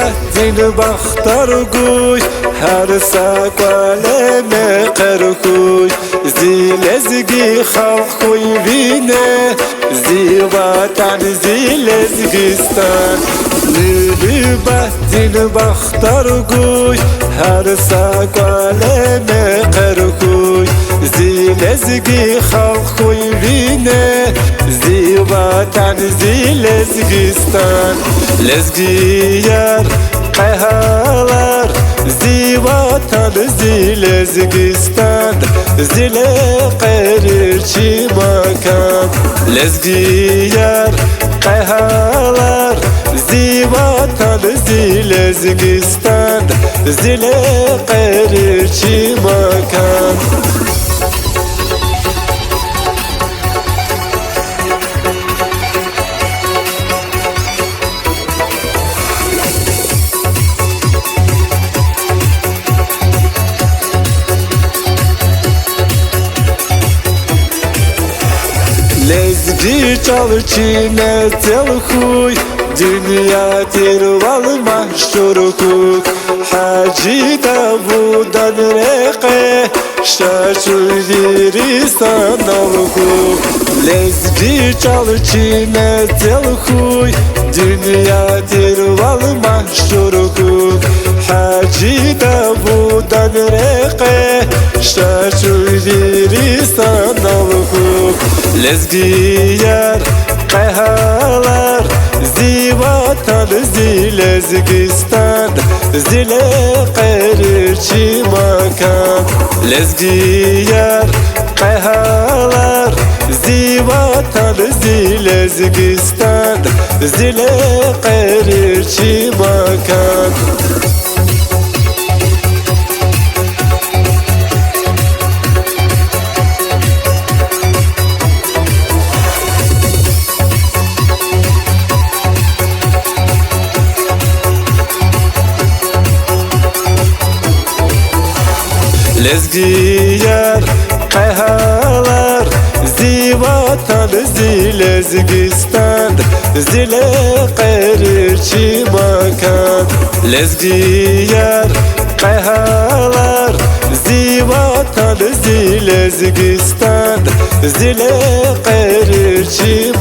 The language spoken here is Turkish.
بدین بختر گوی هر ساقاله مقرکوی زیلزگی خلق کوی بینه زی وطن زیلزگستان لیلی بدین بختر گوی هر ساقاله مقرکوی زیلزگی خلق کوی بینه زی وطن زیلزگستان لزگیار قهالار زی وطن زیلزگستان زیل قریر چی مکان لزگیار قهالار زی وطن زیلزگستان زیل قریر چی مکان Lezgi çal çine tel huy Dünya tirval mahşur kuk Hacı Davud'dan reke Şaşul diri sanal kuk Lezgi çal çine tel huy Dünya tirval mahşur kuk Hacı Davud'dan reke Şaşul diri sanal kuk Lezgiyar qahalar zi vatan zilezgistan zile qarir çi makan Lezgiyar qahalar zi vatan zilezgistan zile qarir çi makan Lezgiyar qahalar zi vatan zilezgistan zile qarir çi makan Lezgiyar qahalar zi vatan zilezgistan zile qarir çi